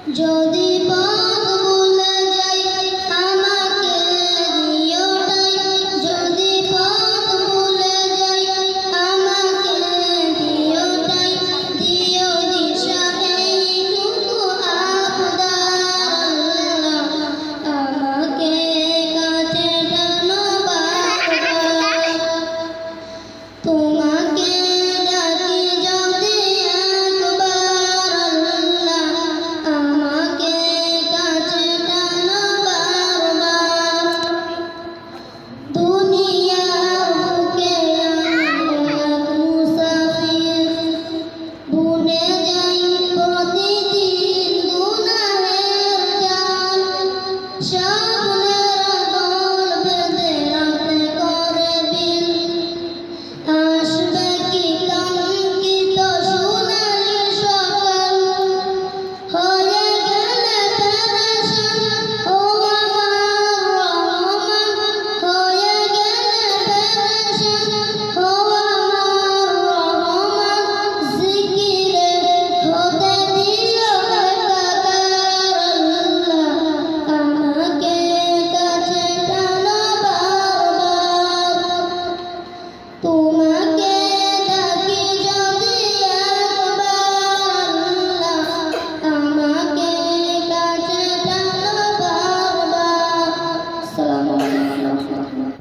যদি পথ ভুলে যাই আমাকে দিও ঠাই, যদি পথ ভুলে যাই আমাকে দিও ঠাই, দিও দিশা এইটুকু আবদার আল্লাহ, আমাকে কাছে টানো বারবার। তোমাকে ডাকি যদি একবার আল্লাহ, আমাকে কাছে টানো বারবার। দুনিয়ার বুকে আমি এক মুসাফির, ভুলে যাই প্রতিদিন গুনাহের জাল। স্বপ্নের দল বেঁধে রাতে করে বিল, আসবে কি কাঙ্ক্ষিত সোনালি সকাল। হয়ে গেলে পেরেশান ও আমার রহমান, হয়ে গেলে পেরেশান ও আমার রহমান। জিকিরে হতে দিও একাকার আল্লাহ, আমাকে কাছে টানো বারবার। তোমাকে ডাকি যদি একবার আল্লাহ, আমাকে কাছে টানো বারবার। আসসালামু আলাইকুম।